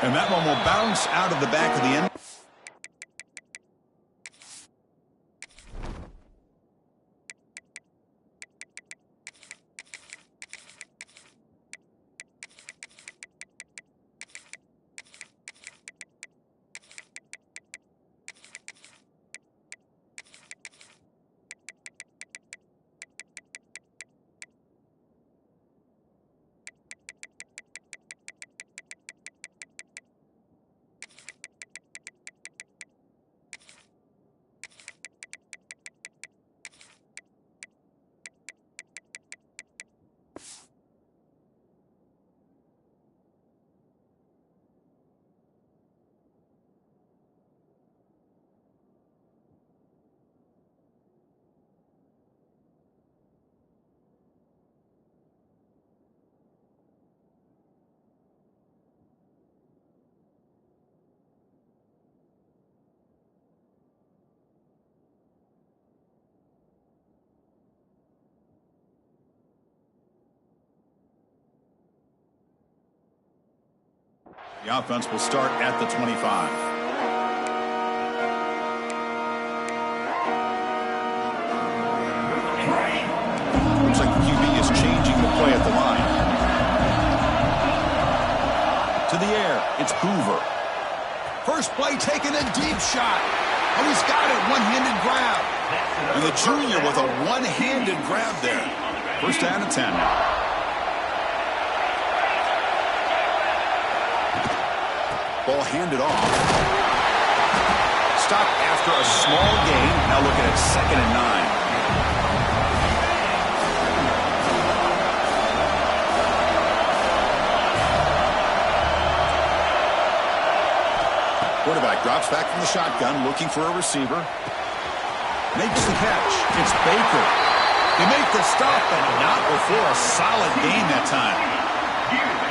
And that one will bounce out of the back of the end. The offense will start at the 25. Looks like the QB is changing the play at the line. To the air, it's Hoover. First play taking a deep shot. Oh, he's got it, one-handed grab. And the junior with a one-handed grab there. First down and 10 now. Ball handed off. Stopped after a small gain. Now looking at 2nd and 9. Quarterback drops back from the shotgun, looking for a receiver. Makes the catch. It's Baker. They make the stop, but not before a solid gain that time.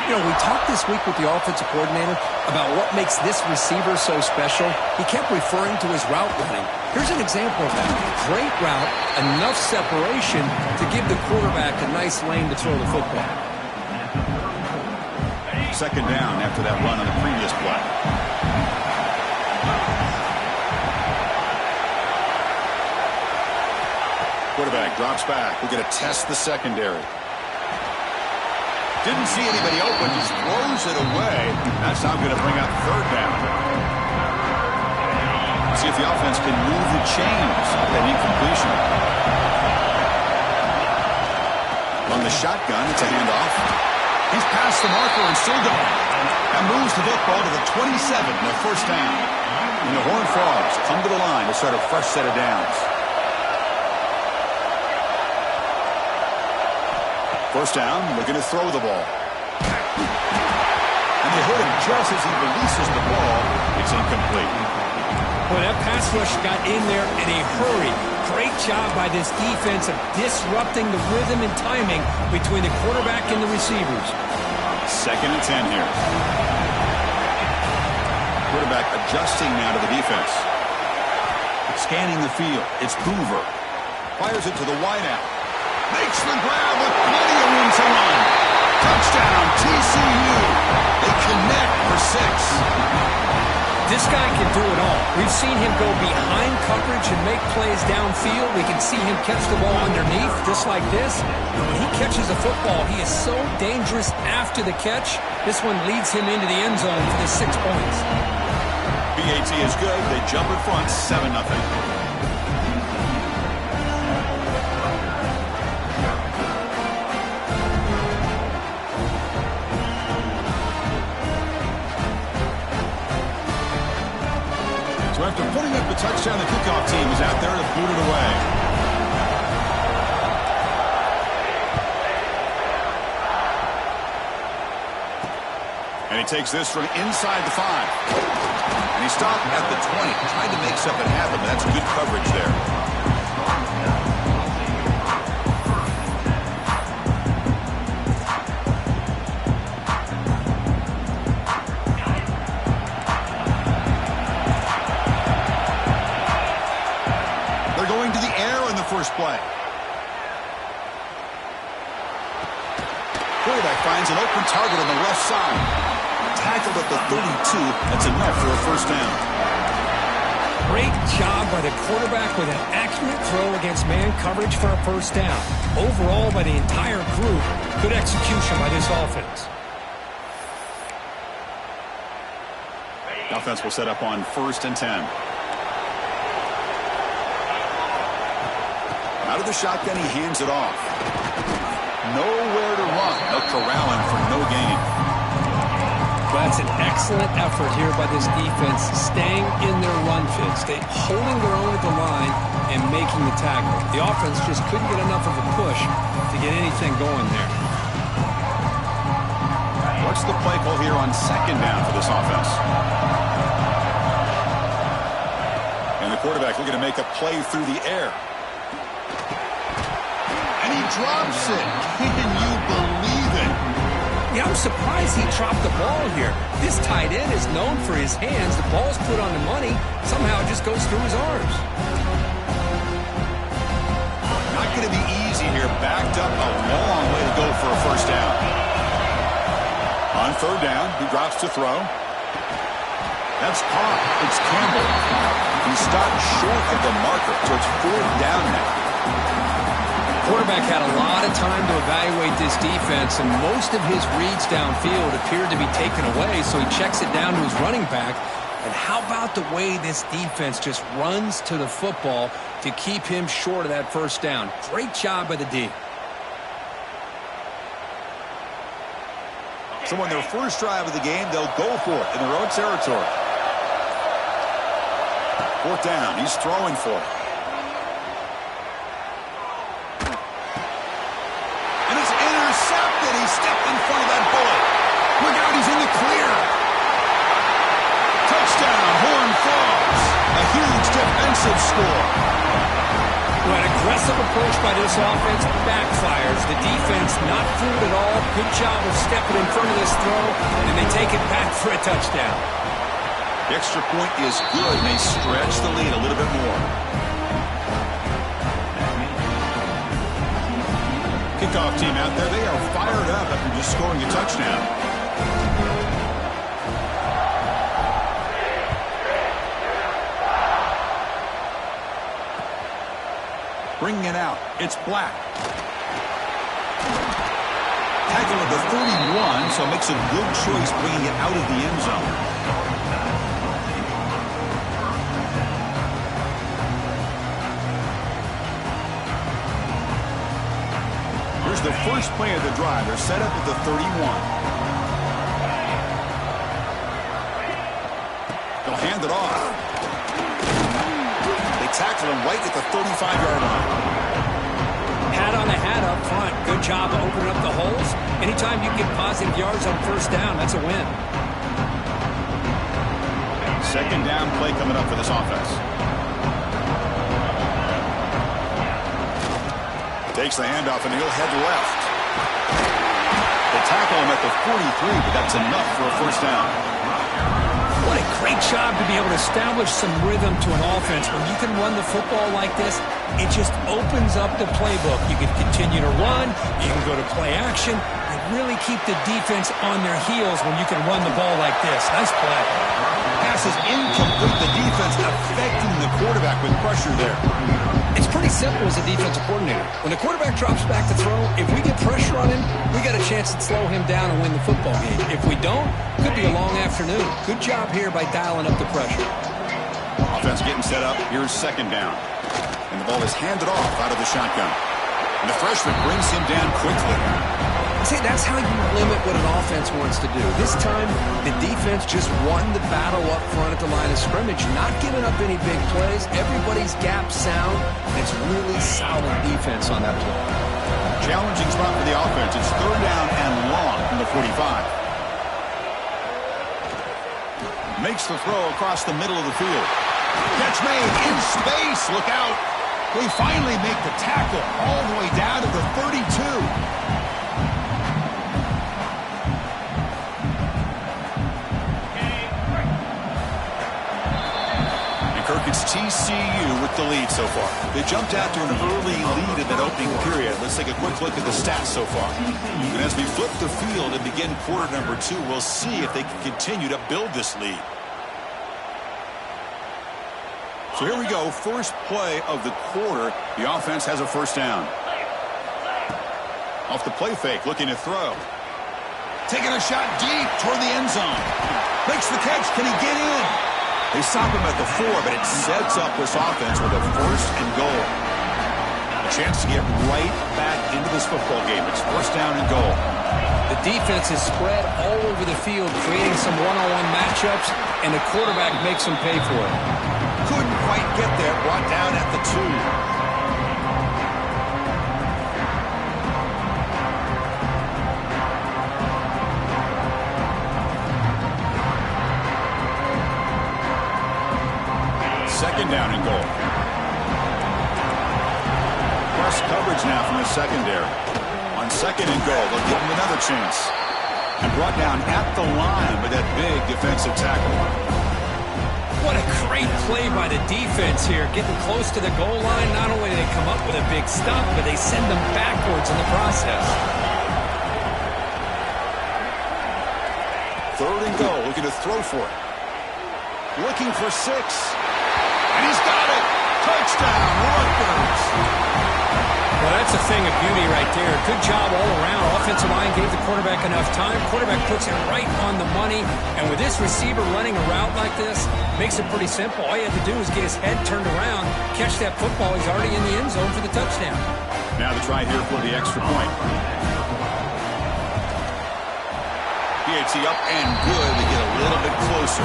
You know, we talked this week with the offensive coordinator about what makes this receiver so special. He kept referring to his route running. Here's an example of that. Great route, enough separation to give the quarterback a nice lane to throw the football. Second down after that run on the previous play. Quarterback drops back. We're going to test the secondary. Didn't see anybody open, just throws it away. That's now going to bring up 3rd down. See if the offense can move the chains of that incompletion. On the shotgun, it's a handoff. He's past the marker and still going. And moves the football to the 27, the first down. And the Horned Frogs come to the line to start a fresh set of downs. First down, looking to throw the ball. And they hit him just as he releases the ball. It's incomplete. Well, that pass rush got in there in a hurry. Great job by this defense of disrupting the rhythm and timing between the quarterback and the receivers. 2nd and 10 here. Quarterback adjusting now to the defense. Scanning the field. It's Hoover. Fires it to the wideout. Makes the grab with plenty of room to run. Touchdown, TCU. They connect for 6. This guy can do it all. We've seen him go behind coverage and make plays downfield. We can see him catch the ball underneath, just like this. When he catches a football, he is so dangerous after the catch. This one leads him into the end zone for the 6 points. BAT is good. They jump in front, 7-0. So after putting up the touchdown, the kickoff team is out there to boot it away. And he takes this from inside the 5. And he stopped at the 20, trying to make something happen, but that's good coverage there. First play. Quarterback finds an open target on the left side. Tackled at the 32. That's enough for a first down. Great job by the quarterback with an accurate throw against man coverage for a first down. Overall, by the entire group, good execution by this offense. The offense will set up on 1st and 10. Out of the shotgun, he hands it off. Nowhere to run. They'll corral him for no gain. That's an excellent effort here by this defense, staying in their run fit, holding their own at the line and making the tackle. The offense just couldn't get enough of a push to get anything going there. What's the play call here on 2nd down for this offense? And the quarterback looking to make a play through the air. And he drops it. Can you believe it? Yeah, I'm surprised he dropped the ball here. This tight end is known for his hands. The ball's put on the money. Somehow it just goes through his arms. Not going to be easy here. Backed up a long way to go for a first down. On 3rd down, he drops to throw. That's caught. It's Campbell. He stopped short of the marker, so it's 4th down now. Quarterback had a lot of time to evaluate this defense, and most of his reads downfield appeared to be taken away, so he checks it down to his running back. And how about the way this defense just runs to the football to keep him short of that first down? Great job by the D. So on their first drive of the game, they'll go for it in their own territory. 4th down, he's throwing for it. He stepped in front of that bullet. Look out, he's in the clear. Touchdown, Horned Frogs. A huge defensive score. Well, an aggressive approach by this offense backfires. The defense not fooled at all. Good job of stepping in front of this throw, and they take it back for a touchdown. The extra point is good, and they stretch the lead a little bit more. Kickoff team out there, they are fired up after just scoring a touchdown. Bringing it out, it's Black. Tackle at the 31, so makes a good choice bringing it out of the end zone. The first play of the drive. They're set up at the 31. They'll hand it off. They tackle him right at the 35-yard line. Hat on the hat up front. Good job of opening up the holes. Anytime you get positive yards on first down, that's a win. 2nd down play coming up for this offense. Takes the handoff, and he'll head left. They tackle him at the 43, but that's enough for a first down. What a great job to be able to establish some rhythm to an offense. When you can run the football like this, it just opens up the playbook. You can continue to run. You can go to play action. And really keep the defense on their heels when you can run the ball like this. Nice play. Pass is incomplete. The defense affecting the quarterback with pressure there. It's pretty simple as a defensive coordinator. When the quarterback drops back to throw, if we get pressure on him, we got a chance to slow him down and win the football game. If we don't, could be a long afternoon. Good job here by dialing up the pressure. Offense getting set up. Here's 2nd down. And the ball is handed off out of the shotgun. And the freshman brings him down quickly. See, that's how you limit what an offense wants to do. This time, the defense just won the battle up front at the line of scrimmage, not giving up any big plays. Everybody's gap sound. It's really solid defense on that play. Challenging spot for the offense. It's 3rd down and long from the 45. Makes the throw across the middle of the field. Catch made in space. Look out. They finally make the tackle all the way down to the 32. TCU with the lead so far. They jumped out to an early lead in that opening period. Let's take a quick look at the stats so far. And as we flip the field and begin quarter number 2, we'll see if they can continue to build this lead. So here we go, first play of the quarter. The offense has a first down. Off the play fake, looking to throw. Taking a shot deep toward the end zone. Makes the catch. Can he get in? They stop him at the 4, but it sets up this offense with a first and goal. A chance to get right back into this football game. It's first down and goal. The defense is spread all over the field, creating some one-on-one matchups, and the quarterback makes them pay for it. Couldn't quite get there. Brought down at the 2. Second down and goal. Press coverage now from the secondary. On second and goal, they'll give him another chance. And brought down at the line with that big defensive tackle. What a great play by the defense here. Getting close to the goal line, not only do they come up with a big stop, but they send them backwards in the process. Third and goal, looking to throw for it. Looking for 6. And he's got it. Touchdown, Rutgers. Well, that's a thing of beauty right there. Good job all around. Offensive line gave the quarterback enough time. Quarterback puts it right on the money. And with this receiver running a route like this, makes it pretty simple. All you have to do is get his head turned around, catch that football. He's already in the end zone for the touchdown. Now the try here for the extra point. PAT up and good to get a little bit closer.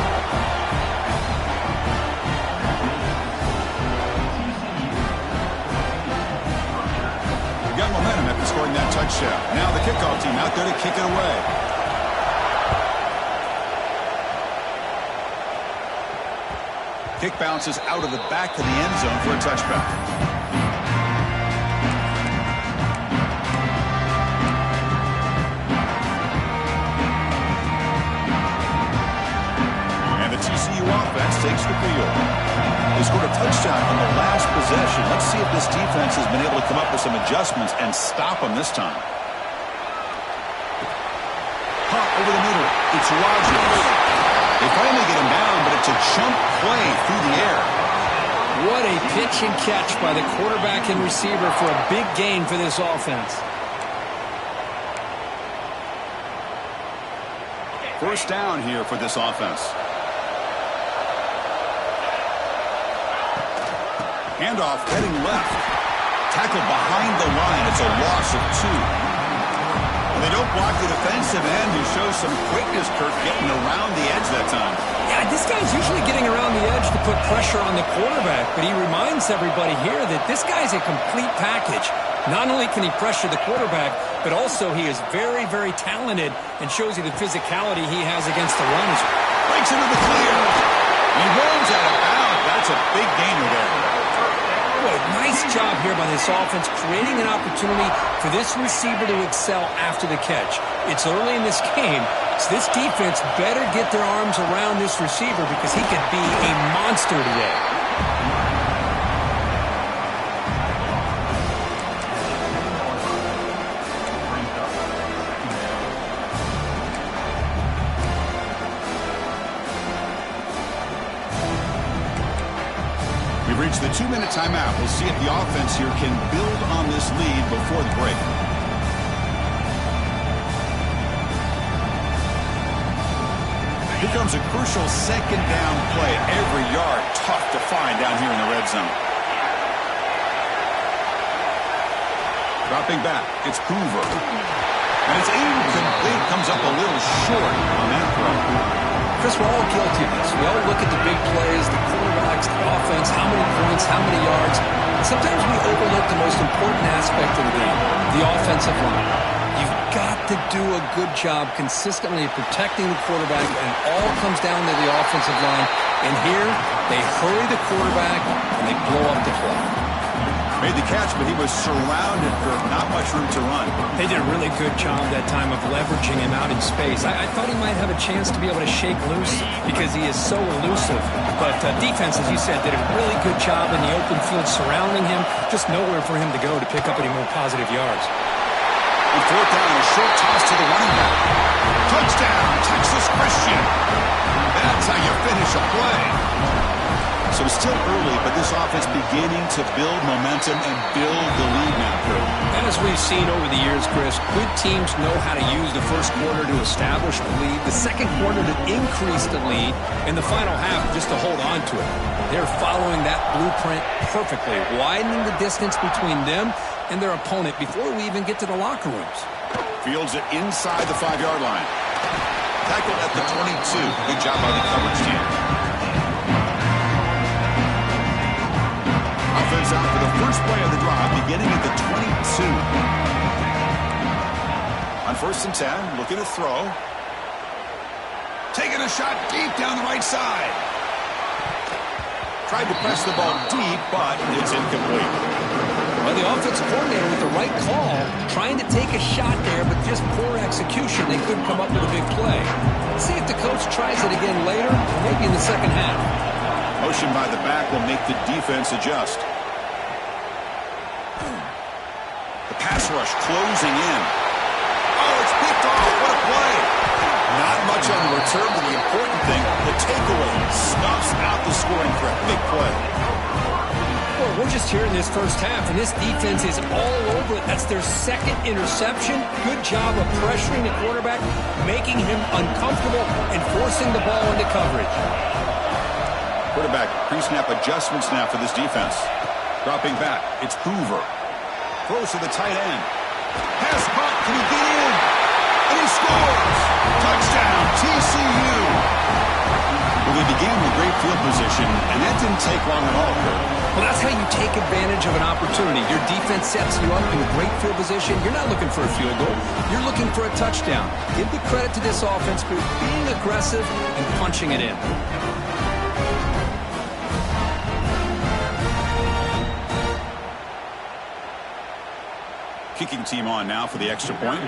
Got momentum after scoring that touchdown. Now the kickoff team out there to kick it away. Kick bounces out of the back of the end zone for a touchback. And the TCU offense takes the field. They scored a touchdown on the last possession. Let's see if this defense has been able to come up with some adjustments and stop them this time. Pop over the middle. It's Rogers. They finally get him down, but it's a jump play through the air. What a pitch and catch by the quarterback and receiver for a big gain for this offense. First down here for this offense. Handoff heading left. Tackled behind the line. It's a loss of 2. And they don't block the defensive end, who shows some quickness, Kirk, getting around the edge that time. Yeah, this guy's usually getting around the edge to put pressure on the quarterback, but he reminds everybody here that this guy's a complete package. Not only can he pressure the quarterback, but also he is very, very talented and shows you the physicality he has against the runners. Breaks into the clear. He rolls out of bounds. That's a big gainer there. Boy, nice job here by this offense, creating an opportunity for this receiver to excel after the catch. It's early in this game, so this defense better get their arms around this receiver because he could be a monster today. We've reached the 2-minute timeout. We'll see if the offense here can build on this lead before the break. Here comes a crucial second down play. Every yard tough to find down here in the red zone. Dropping back, it's Hoover. And it's incomplete. Comes up a little short on that throw. Chris, we're all guilty of this. We all look at the big plays, the quarterbacks, the offense, how many points, how many yards. Sometimes we overlook the most important aspect of the game, the offensive line. You've got to do a good job consistently protecting the quarterback, and it all comes down to the offensive line. And here, they hurry the quarterback, and they blow up the play. Made the catch, but he was surrounded for not much room to run. They did a really good job that time of leveraging him out in space. I thought he might have a chance to be able to shake loose because he is so elusive. But defense, as you said, did a really good job in the open field surrounding him. Just nowhere for him to go to pick up any more positive yards. On fourth down, a short toss to the running back. Touchdown, Texas Christian. That's how you finish a play. So it's still early, but this offense beginning to build momentum and build the lead now, Kurt. As we've seen over the years, Chris, good teams know how to use the first quarter to establish the lead, the second quarter to increase the lead, and the final half just to hold on to it. They're following that blueprint perfectly, widening the distance between them and their opponent before we even get to the locker rooms. Fields it inside the 5-yard line. Tackled at the 22. Good job by the coverage team. Offense out for the first play of the drive, beginning at the 22. On 1st and 10, looking to throw. Taking a shot deep down the right side. Tried to press the ball deep, but it's incomplete. Well, the offensive coordinator with the right call, trying to take a shot there, but just poor execution. They couldn't come up with a big play. Let's see if the coach tries it again later, maybe in the second half. Motion by the back will make the defense adjust. The pass rush closing in. Oh, it's picked off. What a play. Not much on the return, but the important thing, the takeaway snuffs out the scoring threat. Big play. Well, we're just here in this first half, and this defense is all over it. That's their second interception. Good job of pressuring the quarterback, making him uncomfortable, and forcing the ball into coverage. Quarterback pre-snap adjustments now for this defense. Dropping back, it's Hoover. Throws to the tight end. Pass caught, can he get in? And he scores! Touchdown, TCU! Well, they began with great field position, and that didn't take long at all, Kurt. Well, that's how you take advantage of an opportunity. Your defense sets you up in great field position. You're not looking for a field goal. You're looking for a touchdown. Give the credit to this offense for being aggressive and punching it in. Kicking team on now for the extra point.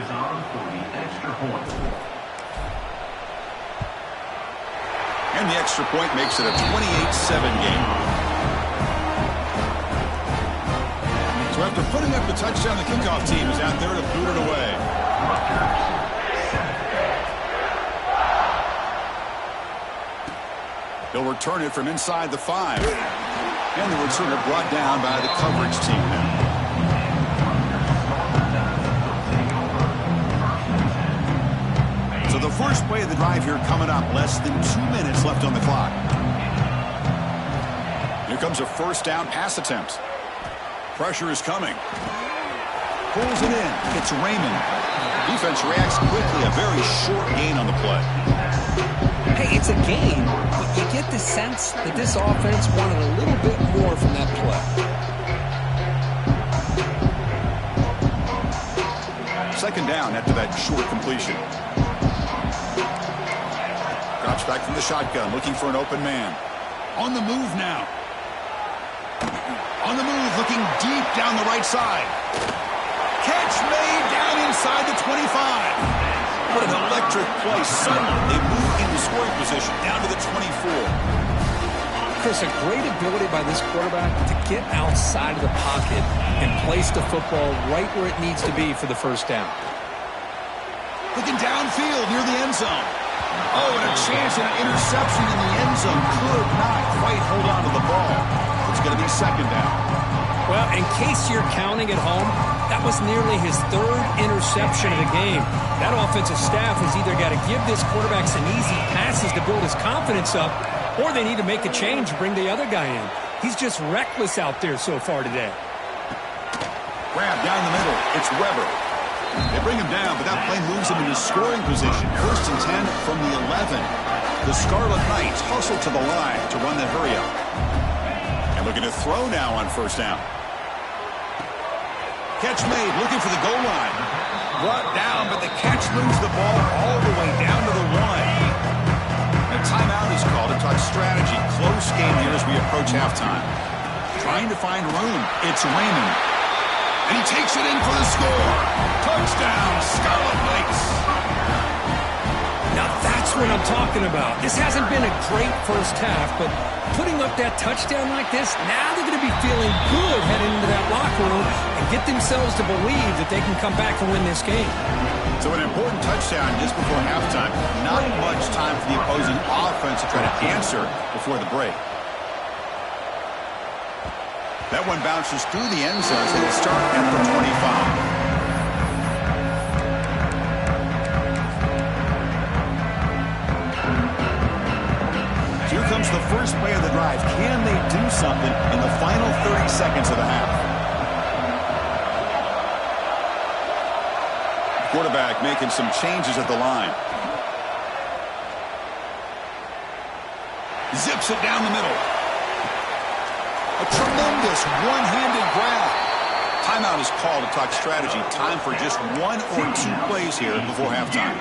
And the extra point makes it a 28-7 game. So after putting up the touchdown, the kickoff team is out there to boot it away. They'll return it from inside the 5. And the returner brought down by the coverage team now. So the first play of the drive here coming up. Less than 2 minutes left on the clock. Here comes a first down pass attempt. Pressure is coming. Pulls it in. It's Raymond. Defense reacts quickly. A very short gain on the play. Hey, it's a game, but you get the sense that this offense wanted a little bit more from that play. Second down after that short completion. Drops back from the shotgun, looking for an open man. On the move now. On the move, looking deep down the right side. Catch made down inside the 25. What an electric play. Suddenly, they move into scoring position down to the 24. Chris, a great ability by this quarterback to get outside of the pocket and place the football right where it needs to be for the first down. Looking downfield near the end zone. Oh, and a chance at an interception in the end zone. Could not quite hold on to the ball. It's going to be second down. Well, in case you're counting at home, that was nearly his third interception of the game. That offensive staff has either got to give this quarterback some easy passes to build his confidence up, or they need to make a change and bring the other guy in. He's just reckless out there so far today. Grab down the middle. It's Weber. They bring him down, but that play moves him into scoring position. First and 10 from the 11. The Scarlet Knights hustle to the line to run that hurry up. And looking to throw now on first down. Catch made, looking for the goal line. Brought down, but the catch moves the ball all the way down to the 1. A timeout is called to talk strategy. Close game here as we approach halftime. trying to find room. It's Raymond. And he takes it in for the score. Touchdown, Scarlet Knights. Now that's what I'm talking about. This hasn't been a great first half, but putting up that touchdown like this, now they're going to be feeling good heading into that locker room and get themselves to believe that they can come back and win this game. So an important touchdown just before halftime. Not much time for the opposing offense to try to answer before the break. That one bounces through the end zone, so it'll start at the 25. Here comes the first play of the drive. Can they do something in the final 30 seconds of the half? Quarterback making some changes at the line. Zips it down the middle. A tremendous one-handed grab. Timeout is called to talk strategy. Time for just one or two plays here before halftime.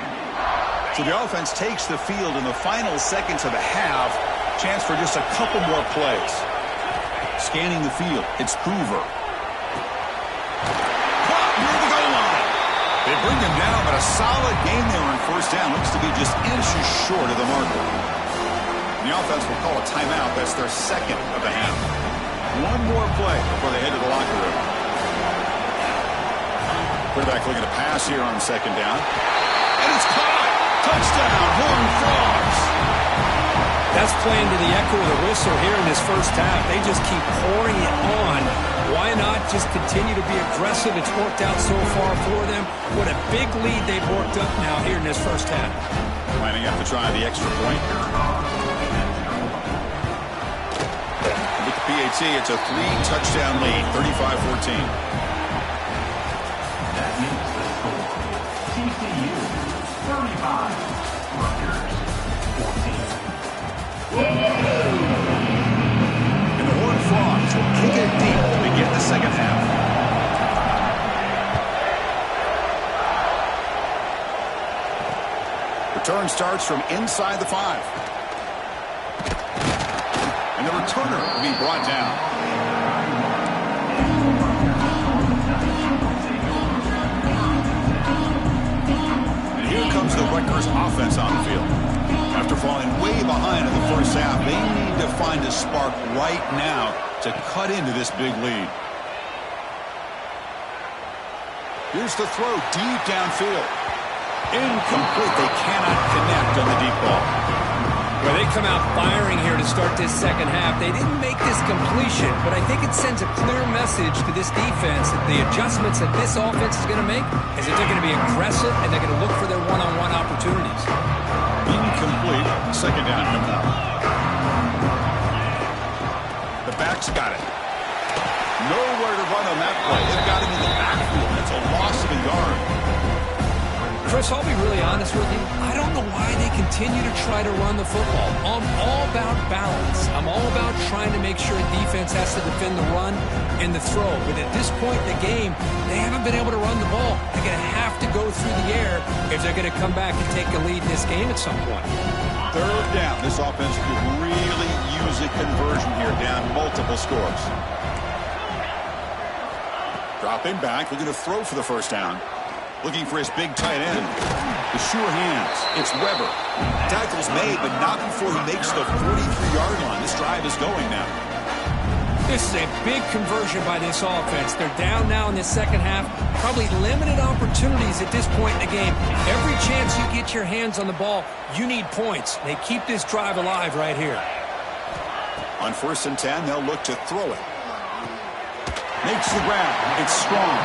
So the offense takes the field in the final seconds of the half. Chance for just a couple more plays. Scanning the field, it's Hoover. Caught near the goal line. They bring him down, but a solid gain there on first down. Looks to be just inches short of the marker. The offense will call a timeout. That's their second of the half. One more play before they head to the locker room. Quarterback looking to pass here on second down. And it's caught! Touchdown, Horned Frogs! That's playing to the echo of the whistle here in this first half. They just keep pouring it on. Why not just continue to be aggressive? It's worked out so far for them. What a big lead they've worked up now here in this first half. Lining up to try the extra point. With the PAT, it's a 3-touchdown lead, 35-14. That means the score. TCU 35, Rutgers 14. And the Horned Frogs will kick it deep to begin the second half. Return starts from inside the 5. And the returner will be brought down. And here comes the Rutgers offense on the field. After falling way behind in the first half, they need to find a spark right now to cut into this big lead. Here's the throw deep downfield. Incomplete. They cannot connect on the deep ball. Well, they come out firing here to start this second half. They didn't make this completion, but I think it sends a clear message to this defense that the adjustments that this offense is going to make is that they're going to be aggressive and they're going to look for their one-on-one opportunities. Incomplete. Second down coming up. The back's got it. Nowhere to run on that play. They've got him in the backfield. That's a loss of a yard. Chris, I'll be really honest with you. I don't know why they continue to try to run the football. I'm all about balance. I'm all about trying to make sure a defense has to defend the run and the throw. But at this point in the game, they haven't been able to run the ball. They're going to have to go through the air if they're going to come back and take a lead in this game at some point. Third down. This offense could really use a conversion here, down multiple scores. Dropping back, looking to throw for the first down. Looking for his big tight end. The sure hands. It's Weber. Tackle's made, but not before he makes the 43-yard line. This drive is going now. This is a big conversion by this offense. They're down now in the second half. Probably limited opportunities at this point in the game. Every chance you get your hands on the ball, you need points. They keep this drive alive right here. On 1st and 10, they'll look to throw it. Makes the grab. It's strong.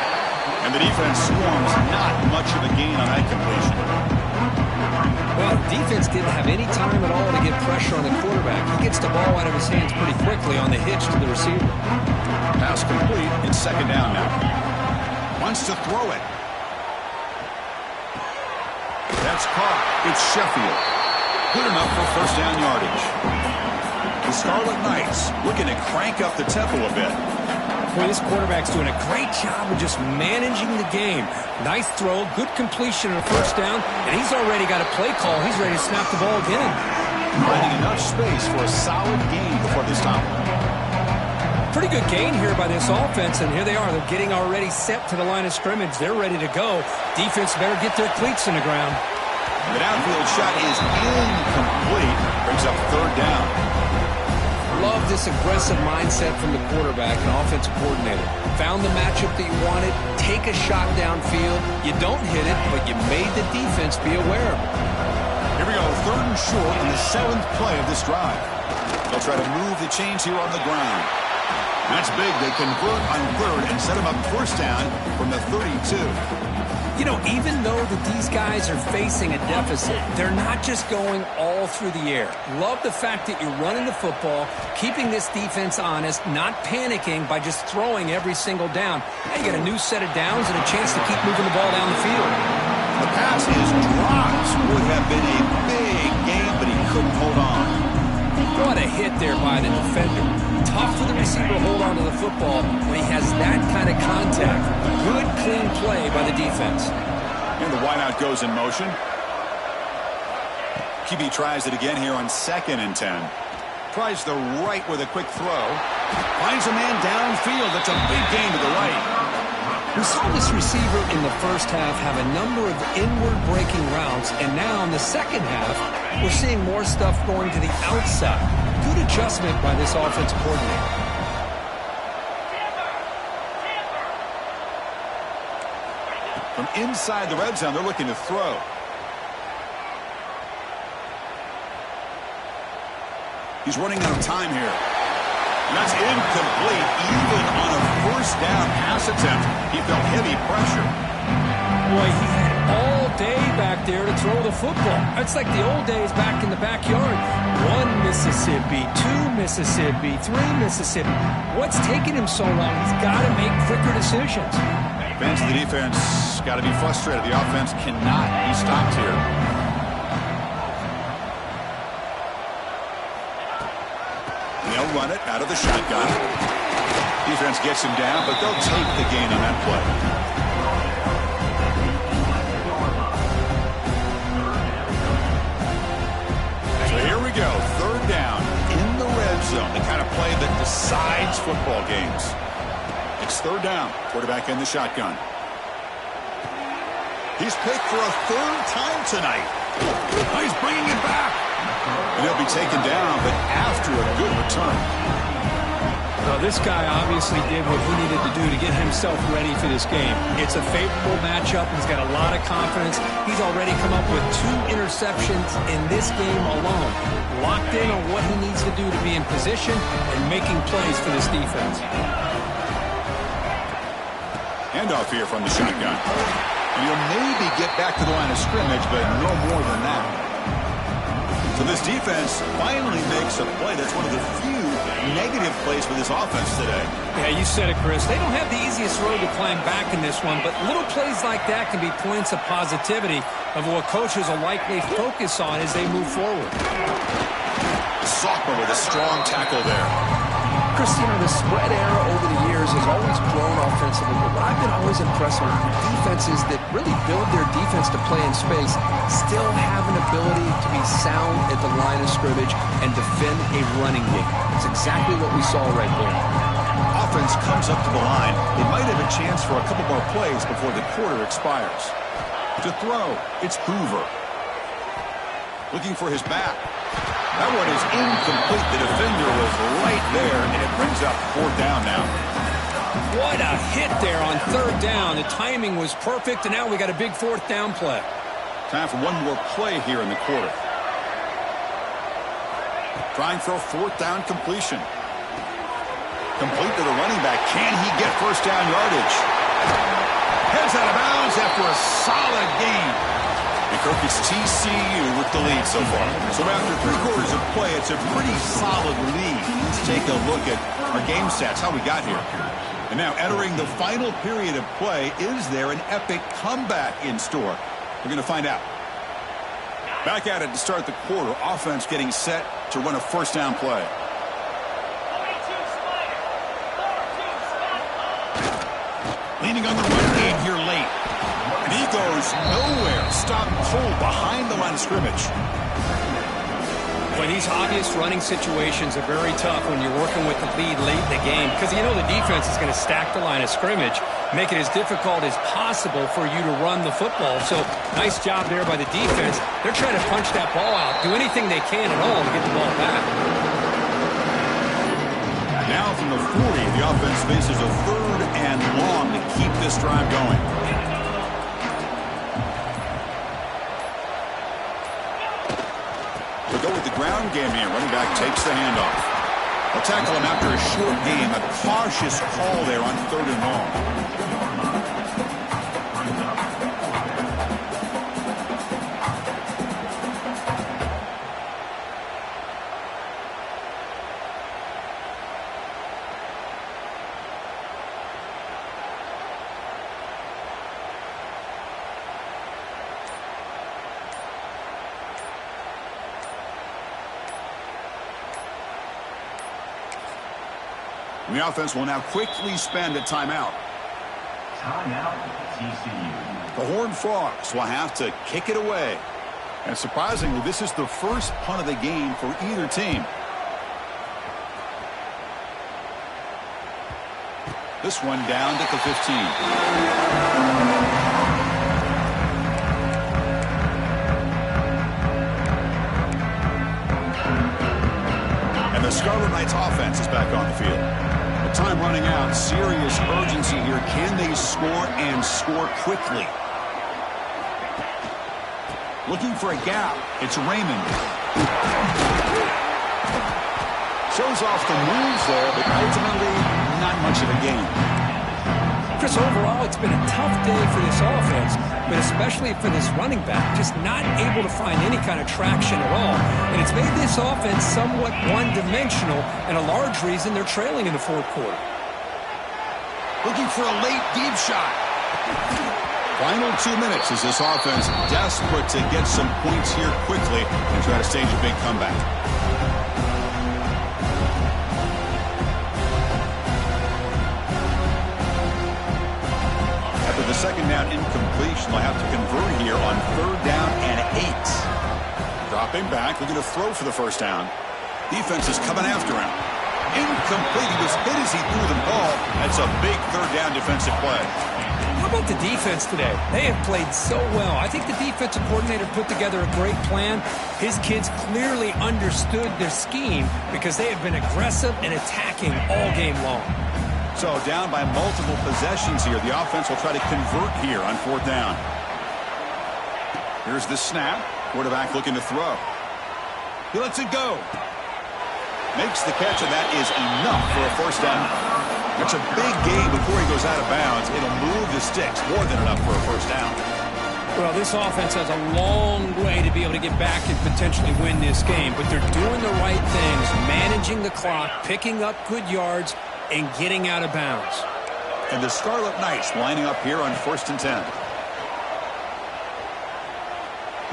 And the defense swarms. Not much of a gain on that completion. Well, defense didn't have any time at all to get pressure on the quarterback. He gets the ball out of his hands pretty quickly on the hitch to the receiver. Pass complete. It's second down now. Wants to throw it. That's caught. It's Sheffield. Good enough for first down yardage. The Scarlet Knights looking to crank up the tempo a bit. Boy, this quarterback's doing a great job of just managing the game. Nice throw, good completion on first down, and he's already got a play call. He's ready to snap the ball again. Finding enough space for a solid gain before they stop. Pretty good gain here by this offense, and here they are. They're getting already set to the line of scrimmage. They're ready to go. Defense better get their cleats in the ground. The downfield shot is incomplete. Brings up third down. Love this aggressive mindset from the quarterback and offensive coordinator. Found the matchup that you wanted. Take a shot downfield. You don't hit it, but you made the defense be aware of it. Here we go, third and short in the 7th play of this drive. They'll try to move the chains here on the ground. That's big. They convert on third and set them up first down from the 32. You know, even though that these guys are facing a deficit, they're not just going all through the air. Love the fact that you're running the football, keeping this defense honest, not panicking by just throwing every single down. Now you got a new set of downs and a chance to keep moving the ball down the field. The pass is dropped. Would have been a big game, but he couldn't hold on. What a hit there by the defender. Tough for the receiver to hold on to the football when he has that kind of contact. Good, clean play by the defense. And the wideout goes in motion. QB tries it again here on 2nd and 10. Tries the right with a quick throw. Finds a man downfield. That's a big gain to the right. We saw this receiver in the first half have a number of inward breaking routes, and now in the second half, we're seeing more stuff going to the outside. Good adjustment by this offensive coordinator. From inside the red zone, they're looking to throw. He's running out of time here. And that's incomplete, even on a first down pass attempt. He felt heavy pressure. Boy, he had all day back there to throw the football. That's like the old days back in the backyard. 1 Mississippi, 2 Mississippi, 3 Mississippi. What's taking him so long? He's got to make quicker decisions. Fans of the defense got to be frustrated. The offense cannot be stopped here. They'll run it out of the shotgun. Defense gets him down, but they'll take the gain on that play. So here we go, third down in the red zone, the kind of play that decides football games. It's third down, quarterback in the shotgun. He's picked for a third time tonight. Oh, he's bringing it back. And he'll be taken down, but after a good return. Well, this guy obviously did what he needed to do to get himself ready for this game. It's a favorable matchup. He's got a lot of confidence. He's already come up with 2 interceptions in this game alone. Locked in on what he needs to do to be in position and making plays for this defense. Handoff here from the shotgun. And he'll maybe get back to the line of scrimmage, but no more than that. So this defense finally makes a play. That's one of the few negative plays for this offense today. Yeah, you said it, Chris. They don't have the easiest road to climb back in this one, but little plays like that can be points of positivity of what coaches will likely focus on as they move forward. Sockman with a strong tackle there. Chris, you know, the spread era over the years has always grown offensively, but what I've been always impressed with defenses that really build their defense to play in space still have an ability to be sound at the line of scrimmage and defend a running game. That's exactly what we saw right there. Offense comes up to the line. They might have a chance for a couple more plays before the quarter expires. To throw, it's Hoover. Looking for his back. That one is incomplete. The defender was right there, and it brings up fourth down now. What a hit there on third down. The timing was perfect, and now we got a big fourth down play. Time for one more play here in the quarter. Trying for a fourth down completion. Complete to the running back. Can he get first down yardage? Heads out of bounds after a solid game. And Kirk, it's TCU with the lead so far. So after 3 quarters of play, it's a pretty solid lead. Let's take a look at our game stats, how we got here. And now entering the final period of play, is there an epic comeback in store? We're going to find out. Back at it to start the quarter. Offense getting set to run a first down play. Leaning on the run game here late. And he goes nowhere. Stopped cold behind the line of scrimmage. Well, these obvious running situations are very tough when you're working with the lead late in the game because you know the defense is going to stack the line of scrimmage, make it as difficult as possible for you to run the football. So nice job there by the defense. They're trying to punch that ball out, do anything they can at all to get the ball back. Now from the 40, the offense faces a 3rd and long to keep this drive going. We'll go with the ground game here. Running back takes the handoff. They'll tackle him after a short game. A cautious call there on 3rd and long. The offense will now quickly spend a timeout. Timeout, TCU. The Horned Frogs will have to kick it away. And surprisingly, this is the first punt of the game for either team. This one down at the 15. The Scarlet Knights offense is back on the field. The time running out, serious urgency here. Can they score and score quickly? Looking for a gap. It's Raymond. Shows off the moves there, but ultimately not much of a gain. Chris, overall, it's been a tough day for this offense, but especially for this running back, just not able to find any kind of traction at all. And it's made this offense somewhat one-dimensional, and a large reason they're trailing in the 4th quarter. Looking for a late deep shot. Final 2 minutes as this offense desperate to get some points here quickly and try to stage a big comeback. The second down incompletion. They'll have to convert here on 3rd down and 8. Dropping back, looking to throw for the first down. Defense is coming after him. Incomplete. He was hit as he threw the ball. That's a big 3rd down defensive play. How about the defense today? They have played so well. I think the defensive coordinator put together a great plan. His kids clearly understood their scheme because they have been aggressive and attacking all game long. So down by multiple possessions here. The offense will try to convert here on 4th down. Here's the snap. Quarterback looking to throw. He lets it go. Makes the catch, and that is enough for a 1st down. That's a big gain before he goes out of bounds. It'll move the sticks. More than enough for a 1st down. Well, this offense has a long way to be able to get back and potentially win this game, but they're doing the right things, managing the clock, picking up good yards, and getting out of bounds. And the Scarlet Knights lining up here on 1st and 10.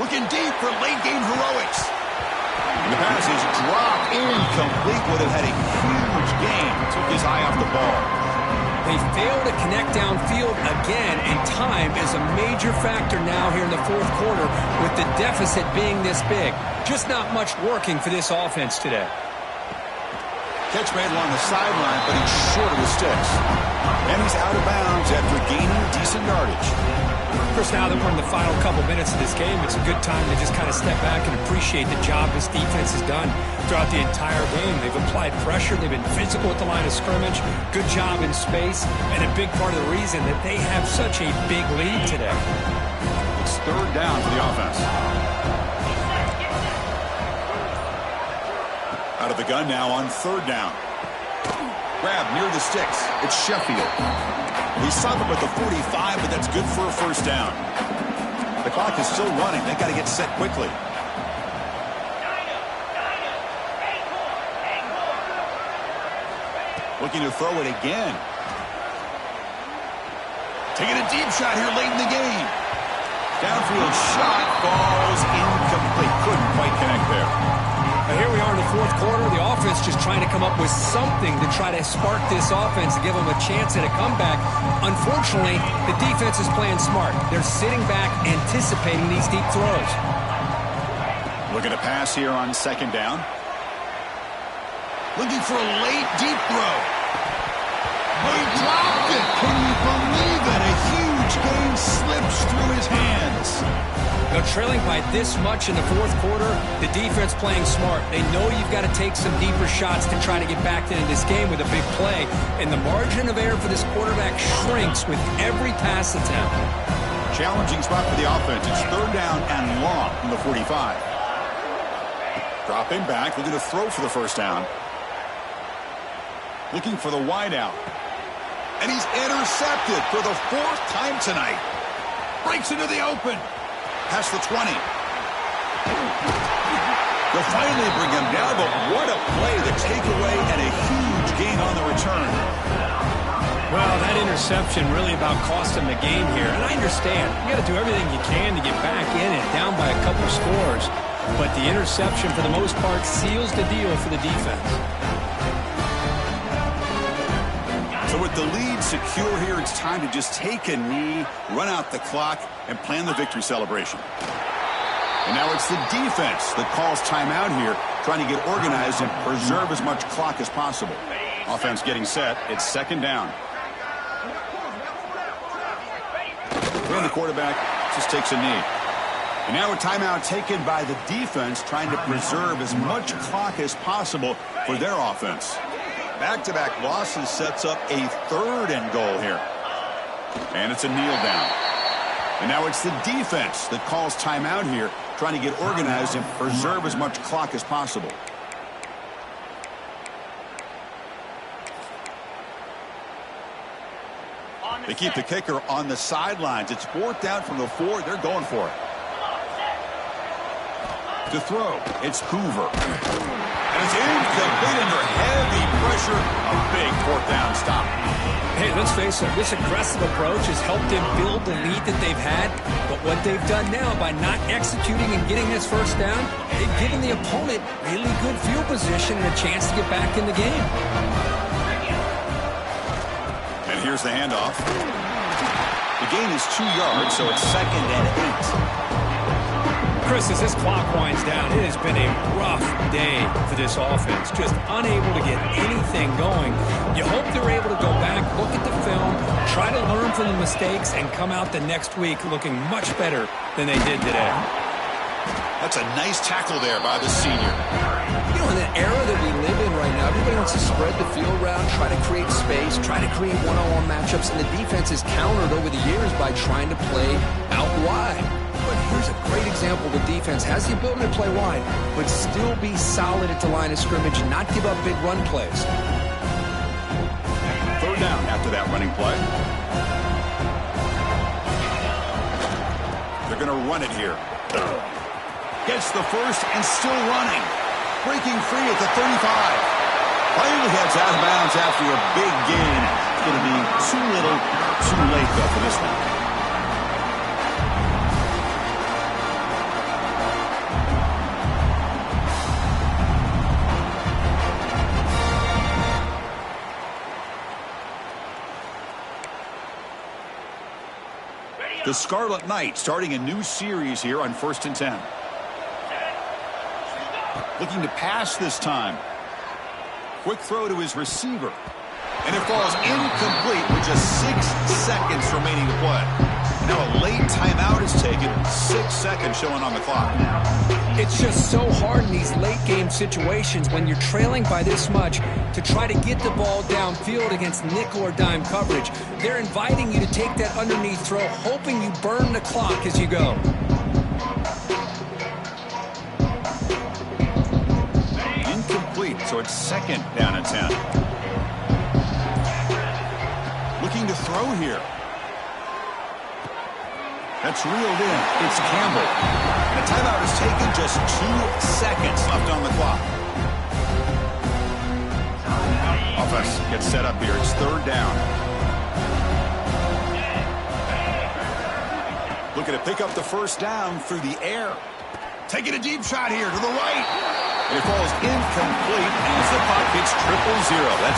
Looking deep for late game heroics. And the pass is dropped incomplete. Would have had a huge gain. Took his eye off the ball. They fail to connect downfield again, and time is a major factor now here in the 4th quarter with the deficit being this big. Just not much working for this offense today. Catch made along the sideline, but he's short of the sticks. And he's out of bounds after gaining decent yardage. Chris, now that we're in the final couple minutes of this game, it's a good time to just kind of step back and appreciate the job this defense has done throughout the entire game. They've applied pressure. They've been physical at the line of scrimmage. Good job in space. And a big part of the reason that they have such a big lead today. It's 3rd down for the offense. Out of the gun now on 3rd down. Grab near the sticks. It's Sheffield. He stopped him at the 45, but that's good for a 1st down. The clock is still running. They've got to get set quickly. Looking to throw it again. Taking a deep shot here late in the game. Downfield shot falls incomplete. Couldn't quite connect there. Now here we are in the 4th quarter. The offense just trying to come up with something to try to spark this offense to give them a chance at a comeback. Unfortunately, the defense is playing smart. They're sitting back, anticipating these deep throws. Looking to pass here on second down. Looking for a late deep throw. He dropped it. Can you believe it? A huge gain slips through his hands. Now, trailing by this much in the fourth quarter, the defense playing smart. They know you've got to take some deeper shots to try to get back into this game with a big play. And the margin of error for this quarterback shrinks with every pass attempt. Challenging spot for the offense. It's third down and long from the 45. Dropping back, looking to throw for the first down. Looking for the wide out. And he's intercepted for the fourth time tonight. Breaks into the open. Past the 20. They'll finally bring him down, but what a play. The takeaway and a huge gain on the return. Well, that interception really about cost him the game here. And I understand. You got to do everything you can to get back in it, down by a couple scores. But the interception, for the most part, seals the deal for the defense. So with the lead secure here, it's time to just take a knee, run out the clock, and plan the victory celebration. And now it's the defense that calls timeout here, trying to get organized and preserve as much clock as possible. Offense getting set. It's second down. And the quarterback just takes a knee. And now a timeout taken by the defense, trying to preserve as much clock as possible for their offense. Back-to-back losses sets up a third and goal here. And it's a kneel down. And now it's the defense that calls timeout here, trying to get organized and preserve as much clock as possible. They keep the kicker on the sidelines. It's fourth down from the 4. They're going for it. To throw, it's Hoover. And it's incomplete under heavy pressure. A big fourth down stop. Hey, let's face it, this aggressive approach has helped them build the lead that they've had. But what they've done now by not executing and getting this first down, they've given the opponent really good field position and a chance to get back in the game. And here's the handoff. The gain is 2 yards, so it's second and 8. Chris, as this clock winds down, it has been a rough day for this offense. Just unable to get anything going. You hope they're able to go back, look at the film, try to learn from the mistakes, and come out the next week looking much better than they did today. That's a nice tackle there by the senior. You know, in the era that we live in right now, everybody wants to spread the field around, try to create space, try to create one-on-one matchups, and the defense is countered over the years by trying to play out wide. But here's a great example. The defense has the ability to play wide, but still be solid at the line of scrimmage and not give up big run plays. Third down after that running play. They're going to run it here. Gets the first and still running. Breaking free at the 35. Finally heads out of bounds after a big gain. It's going to be too little, too late, though, for this one. The Scarlet Knights starting a new series here on 1st and 10. Looking to pass this time. Quick throw to his receiver. And it falls incomplete with just 6 seconds remaining to play. Now a late timeout is taken. 6 seconds showing on the clock. It's just so hard in these late game situations when you're trailing by this much to try to get the ball downfield against nickel or dime coverage. They're inviting you to take that underneath throw, hoping you burn the clock as you go. Incomplete, so it's second down and 10. Looking to throw here. That's reeled in. It's Campbell. The timeout is taken, just 2 seconds left on the clock. Offense gets set up here. It's third down. Looking to pick up the first down through the air. Taking a deep shot here to the right. It falls incomplete as the clock hits 000. That's